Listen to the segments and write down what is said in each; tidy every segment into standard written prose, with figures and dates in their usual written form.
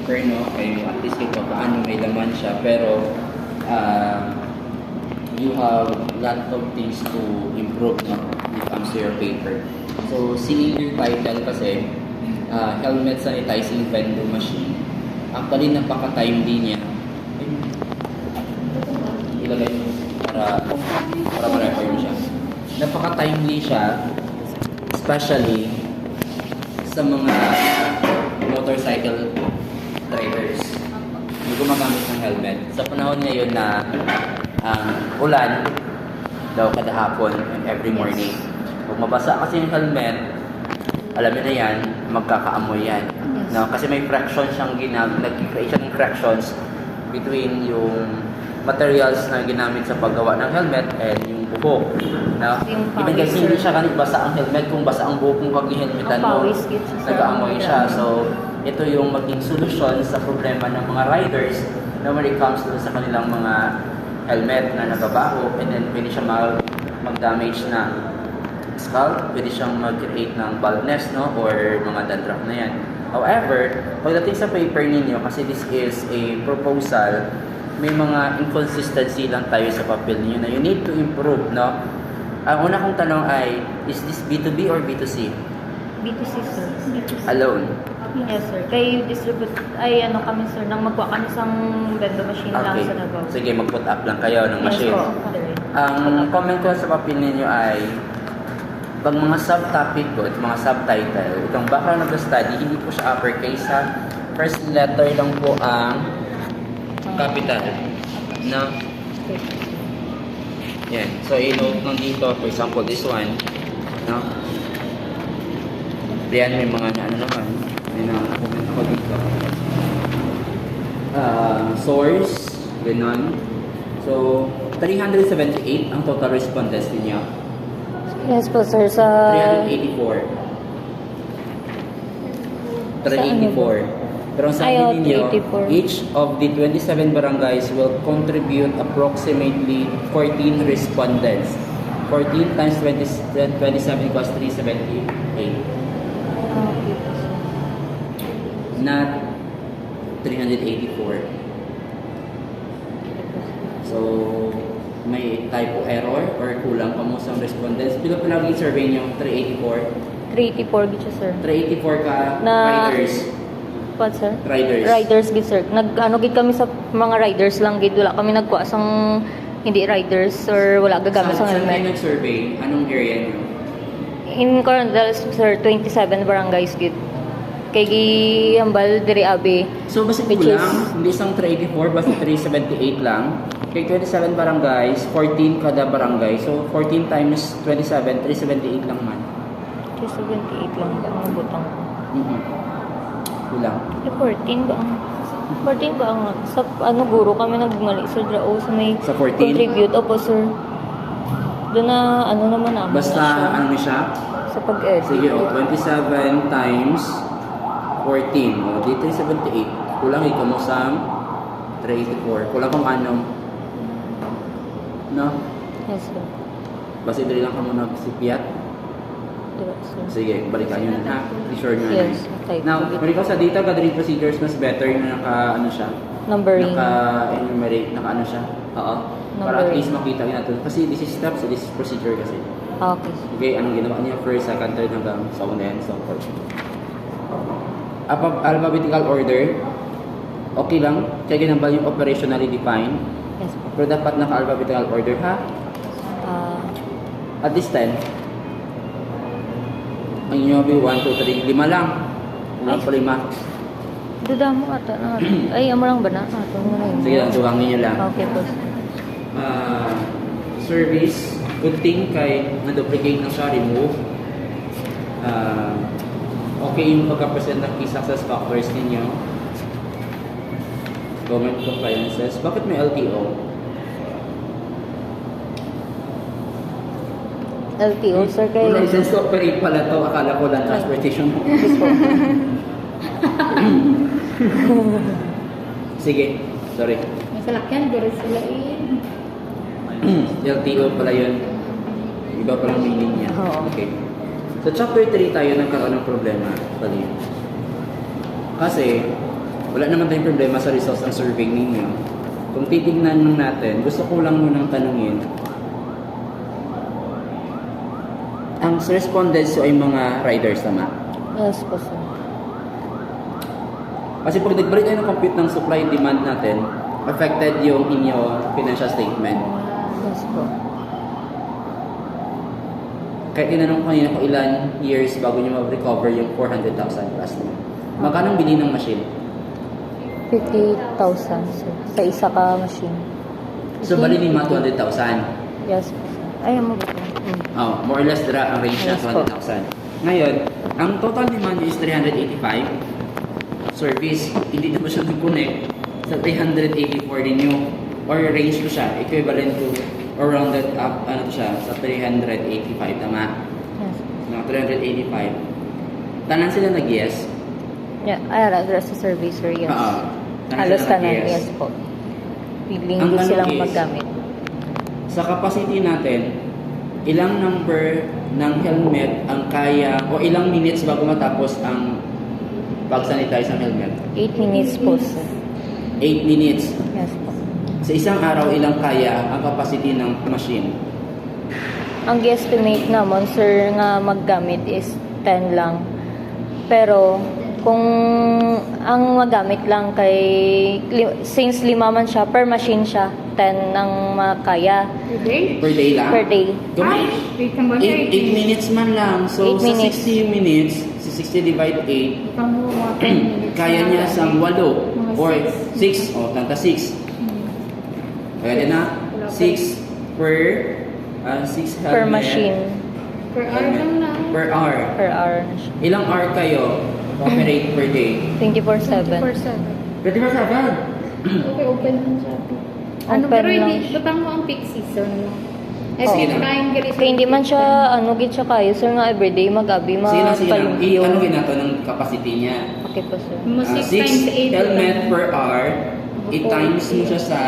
paper, no? Kayo at least ito paano may laman siya. Pero, you have lot of things to improve, no? When it comes to your paper. So, seeing your title kasi, helmet sanitizing vending machine. Actually, napaka-timely niya. Ilagay mo para ma-refer mo siya. Napaka-timely siya, especially sa mga motorcycle drivers. Hindi gumagamit ng helmet. Sa panahon ngayon na ulan daw kada hapon and every morning. Kung mabasa kasi yung helmet, alam niyo na yan, magkakaamoy yan. No? Kasi may fraction siyang nag-create siya ng fractions between yung materials na ginamit sa paggawa ng helmet and yung buhok. No? Even kasi hindi siya ganit basa ang helmet, kung basa ang buhok mo pag helmetan mo, nag-aamoy siya. So, ito yung maging solusyon sa problema ng mga riders na when it comes to sa kanilang mga helmet na nababaho, and then pwede siya mag-damage ng scalp, pwede siyang mag-create ng baldness, no? Or mga dandruff na yan. However, pagdating sa paper ninyo, kasi this is a proposal, may mga inconsistency lang tayo sa papel ninyo na you need to improve, no? Ang una kong tanong ay, is this B2B or B2C? B2C, sir. B2C. Alone? Yes, sir. Kay distribute, kami, sir, nang magkuha kami sa vending machine lang sa Davao. Sige, mag-put up lang kayo ng machine. Yes, po. Ang comment ko sa papel ninyo ay, pag mga subtopic ko at mga subtitle, itong background of the study, hindi po siya uppercase, ha? First letter lang po ang capital. No? Yan. So, i-note lang dito, for example, this one. No? Yan, may mga ano naman. May na-comment ako dito. Source, ganon. So, 378 ang total respondents niya. Yes po, sir. Sa 384. 384. Pero ang sabi ninyo, 384. each of the 27 barangays will contribute approximately 14 respondents. 14 times 27 equals 378. Not 384. So, may typo error or kulang pa mo sa respondents. Pero palagi survey nyo, 384. 384 gito, sir. 384 ka Na- riders. What, sir? Riders. Riders gid, sir. Gid kami sa mga riders lang gid, wala kami nagkuha sang hindi riders or wala gagamit sa Saan kayo helmet. nag-survey? Anong area nyo? In Coronadal, sir, 27 barangays gid. Kay Gihambal diri abi. So, basta Which kulang. is- Hindi isang 384, basta 378 lang. Kay 27 barangays, 14 kada barangay. So, 14 times 27, 378 lang man. 378 lang ba ang butang ko? Kulang. 14 ba ang 14 ba ang sa guro kami nagmali, sir, drao sa may Sa 14? contribute. Opo, sir. Doon na naman namin Basta, ano siya? sa pag-edit. Sige, 27 times 14. O, di 378. Kulang ikaw mo sa 384. Kulang kung ano. No? Yes, sir. Basta dali lang ka muna sipiat. Diba, sir? Sige, balikan yun ha. Be sure nyo Yes, na. okay. Now, when it comes sa data gathering procedures, mas better na ano siya. Numbering. Naka-enumerate, naka-ano siya. Oo. Para at Numbering. least makita nyo natin. Kasi this is steps, this is procedure kasi. Okay. Okay, anong ginawa niya? First, second, third, hanggang sa una and so forth. Alphabetical order, okay lang. Kaya ginambal yung operationally defined. Yes, po. Pero dapat naka-alphabetical order, ha? At this time, ang inyo be 1, 2, 3, 5 lang. Kulang pa 5. Duda mo ata na. Ay, amo lang ba na? Ato mo na yun. Sige lang, tuwangin nyo lang. Okay po. Service, good thing kay na-duplicate na siya, remove. Okay yung pagka-present ng key success factors ninyo. Government compliances. Bakit may LTO? LTO, sir, kay... License to operate pala to. Akala ko lang transportation mo. Sige, sorry. May salakyan, guro sila LTO pala yun. Iba palang meaning niya. Oo. Okay. Sa chapter 3 tayo nagkaroon ng problema. Actually. Kasi, wala naman tayong problema sa results ng survey ninyo. Kung titignan lang natin, gusto ko lang munang tanungin. Ang respondents ay mga riders naman. Yes po, sir. Kasi pag nagbalik tayo ng compute ng supply and demand natin, affected yung inyo financial statement. Yes po. Kaya tinanong ko kanina kung ilan years bago nyo ma-recover yung 400,000 plus nyo. Magkano ang bili ng machine? 50,000, sir. Sa isa ka machine. So, bali ni mga 200,000. Yes po, sir. Ay, mo ba? Oh, more or less ang range na Yes po. 200,000. Ngayon, ang total demand is 385. Service, hindi naman siya nag-connect sa 384 din yung or range ko siya, equivalent to or rounded up, ano to siya, sa 385, tama? Yes. No, 385. Tanan sila nag-yes? Yeah, ay, address sa survey, sir. Yes. Oo. Halos sila tanan, nag-yes. yes po. Willing Ang din ano silang is, maggamit. Sa capacity natin, ilang number ng helmet ang kaya, o ilang minutes bago matapos ang pag-sanitize ng helmet? 8 minutes po, sir. 8 minutes. Yes po. Sa isang araw, ilang kaya ang capacity ng machine? Ang guesstimate naman, sir, nga maggamit is 10 lang. Pero, kung ang magamit lang kay, since 5 man siya, per machine siya, 10 ang makaya Per day? Per day lang? per day. Ay, wait lang ba? 8 minutes man lang. So, 8 sa minutes. 60 minutes, sa 60 divide 8, Pang mga 10 minutes. kaya niya sa 8 Mga or six. 6. O, tanta 6. Pwede na? 6 per 6 helmet. Per machine. Per hour lang na. Per hour. Per hour na siya. Ilang hour kayo operate per day? 24/7. 24/7. Pwede ba saban? Okay, open lang siya. Ano, Open pero lang hindi, siya. batang mo ang peak season mo. Ay, Oo. sige, kain ka rin. Kaya hindi man siya, gid siya kayo, sir, nga everyday mag-abi, Sige lang. magpalumpyo. Ano ginato ng capacity niya? Okay po, sir. Mo 6 times 6 8. helmet per hour. 8 times mo siya sa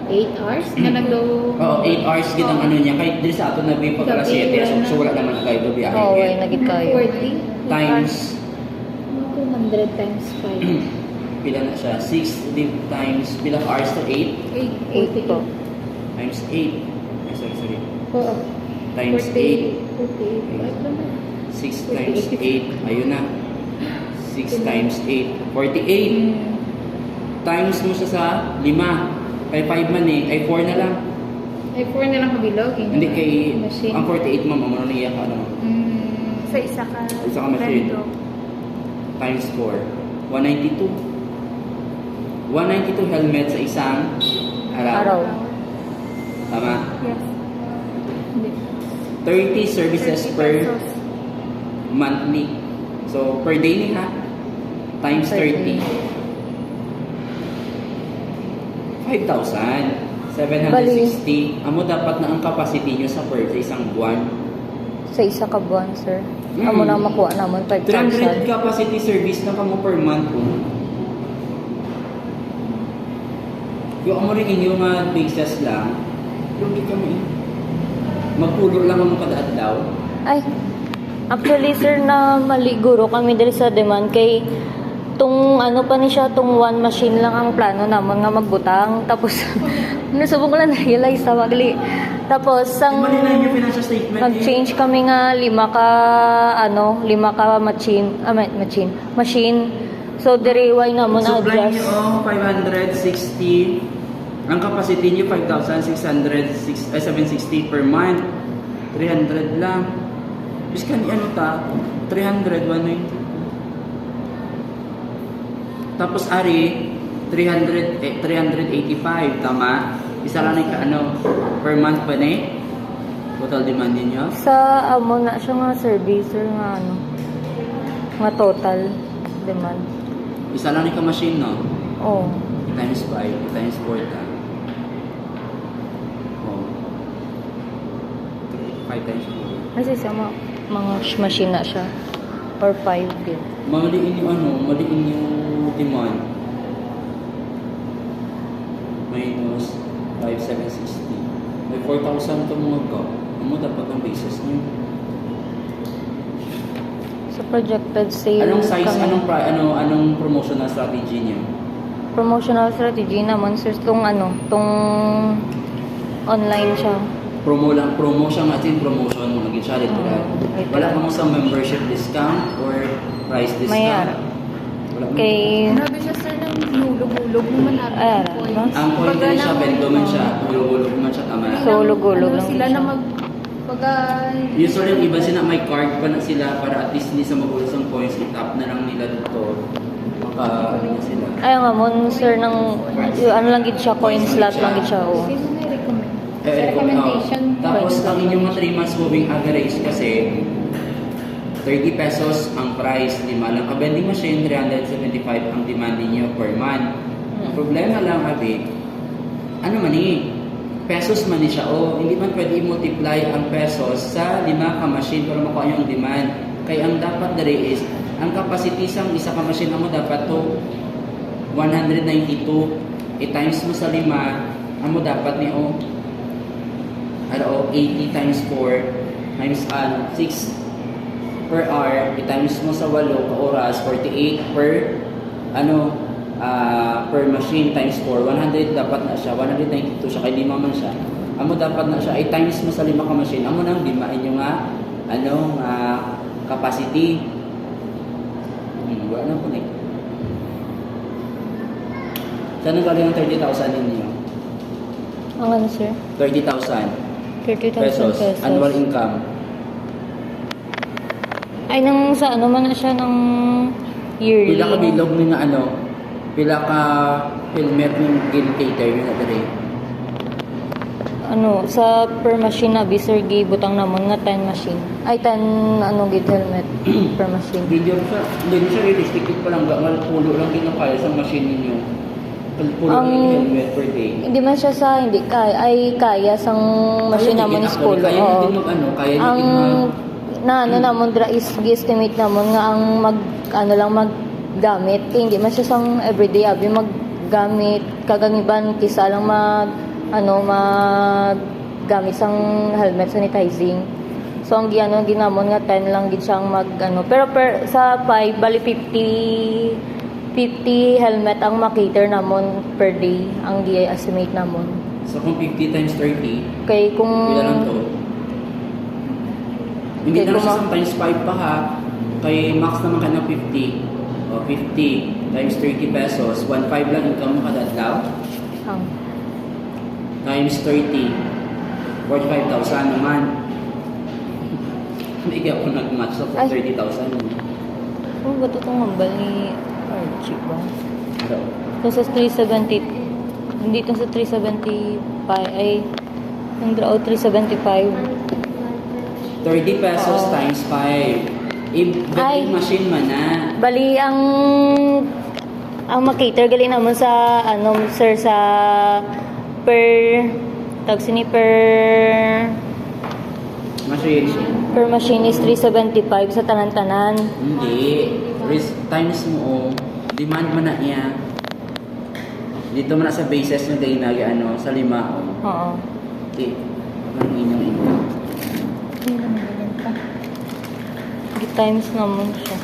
8 hours? Na naglo... Oo, 8 hours din ang ano niya. Kahit di sa ato na bipo pala Gabi, 7. wala So wala naman na kayo biyahe. Oo, ay nagit kayo. 40. Times, 200 times 5. pila na siya? 6 times, bilang hours to 8? 8 po. Times 8. Ay, sorry. Oo. Times 8. 48. 6 times 8. Ayun na. 6 times 8. 48. Times mo siya sa 5. Kay 5 man eh. Ay 4 na lang. Ay, 4 na lang kabilog. Hindi kay... Machine. Ang 48 ma'am, ang ano niya ka ano. Sa isa ka. Isa ka machine. Times 4. 192. 192 helmet sa isang Araw. Tama? Yes. Hindi. 30 services 30 per pesos. monthly. So, per day ni ha? Times 30. 5,760. Amo dapat na ang capacity nyo sa per sa isang buwan. Sa isa ka buwan, sir. Mm. Amo na makuha naman 300 5,000. capacity service na kamo per month po. Yung amo rin inyo nga basis lang, yung di kami magpulo lang ang kada-adlaw. Ay, actually, sir, na maliguro kami diri sa demand kay tung ano pa ni siya, tung one machine lang ang plano namon nga magbutang. Tapos, nasubok ko lang na-realize sa wagli. Tapos, ang Mali na yung financial statement. nag-change kami nga 5 ka machine. So, diri way namon Supply adjust. nyo 560. Ang capacity nyo 5,760 per month. 300 lang. Bis ka ni ano ta? 300, 190. Tapos ari 385, tama? Isa lang ka ano per month pa ni? Total demand ninyo? Sa amo na siya nga servicer nga nga total demand. Isa lang ka machine, no? Oh. Times 5, times 4 ta. Oh. 5 times 4. Kasi sa mga machine na siya. Or 5 din. Maliin yung demand. Minus 5,760. May 4,000 ka mga ka. Ano dapat ang basis niyo? So projected sale Anong size, kami. anong promotional strategy niyo? promotional strategy naman sir tong tong online siya. Promo siya nga sin promotion mo naging siya literal. Literal. Wala ka mo sa membership discount or price discount. Mayara. Wala mo. Kay Grabe siya sir ng hulog-hulog mo man Ayan, points. Ang point Pagka din siya, nang- bento man siya, hulog-hulog man siya, tama na. So, hulog-hulog lang sila siya. na pagka Usually, yung iba sila may card pa na sila para at least hindi sa magulos ang points, i-tap na lang nila dito. Ano na sila. ay nga mo sir ng ano lang gid siya coin slot lang gid siya oh. sino na recommend? Recommendation. Tapos, ang inyong mga 3 months moving average kasi 30 pesos ang price, 5 lang. A vending machine, 375 ang demand niyo per month. Ang problema lang, Abi, ano man pesos man siya o hindi man pwede i-multiply ang pesos sa 5 ka machine para makuha yung demand. Kaya ang dapat dali is, ang capacity sa isa ka machine mo dapat to 192 i-times mo sa 5 amo dapat ni 80 times 4 times 6 per hour i-times mo sa 8 ka oras 48 per per machine times 4 100 dapat na siya 192 siya kay 5 man siya amo dapat na siya i-times mo sa 5 ka machine amo nang limain yung capacity wala na po saan galing ang 30,000 ninyo? Ang ano sir? 30,000 30,000 pesos annual income. Ay nang sa ano man na siya ng yearly. Pila ka bilog ni nga pila ka helmet ng Gil Cater yun na dali. Sa per machine na sir gibutang namon nga 10 machine. Ay 10 gid helmet per machine. Hindi siya realistic pa lang gangal pulo lang kinakaya sa machine ninyo. Pulo Ang- lang helmet per day. Hindi man siya sa hindi kaya ay kaya sang machine namon is school. Kaya Oo. din kaya Ang din namon dra is gi-estimate namon nga ang lang maggamit kay hindi man siya sang everyday abi maggamit kagangiban kisa lang maggamit sang helmet sanitizing. So ang ginamon nga 10 lang gid siyang pero sa 5 bali 50 helmet ang makater namon per day ang gi-estimate namon. So kung 50 times 30, Kay kung pila lang to? Hindi Okay, na siya kung times 5 pa ha. Kay max naman ka ng 50. O 50 times 30 pesos. 1.5 lang income mo kada adlaw. ang Times 30. 45,000 naman. Hindi kaya ako nag-match sa Ay. 30,000. ano ba ito itong hambal ni Archie ba? So, Ito sa 370 hindi ito sa 375 ay yung draw 375 30 pesos Oo. times 5. Ay. Machine man na. bali ang makater gali naman sa sir sa per tag sini per machine is 375 sa tanan-tanan. Hindi. Times mo demand mo na niya. Dito mo na sa basis na dahil sa 5 Oo. Okay. Ang inyong income. Times naman siya.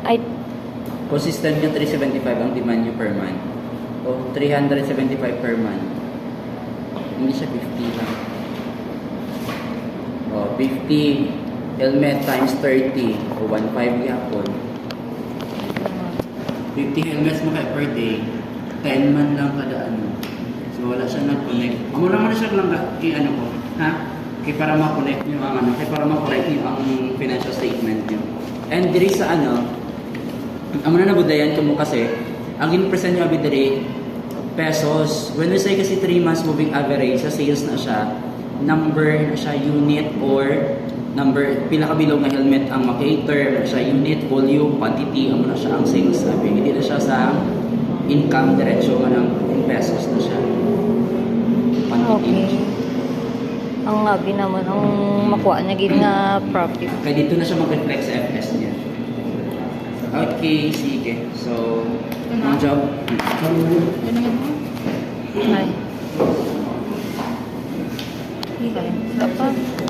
Ay, Consistent yung 375 ang demand nyo per month. O 375 per month. Hindi siya 50 lang. O 50 helmet times 30 o 1.5 yapon. 50 helmets mo kaya per day. 10 man lang kada So wala siya nag-connect. Amo naman siya lang ko. Ha? Kaya para ma-connect nyo ang kaya para ma-connect nyo ang financial statement nyo. And diri sa amo na nabudayan ko mo kasi ang in-present nyo abi diri pesos. When we say kasi 3 months moving average sa sales na siya, number na siya unit or number pila ka bilog nga helmet ang makater na siya unit, volume, quantity amo na siya ang sales sabi. Hindi na siya sa income diretso nga ng pesos na siya. okay. Ang abi naman, ang makuha na gid nga profit. Kaya dito na siya mag-reflect sa FS niya. Okay, sige. So, ang job. Ano yun? Ay. Okay. Dapat.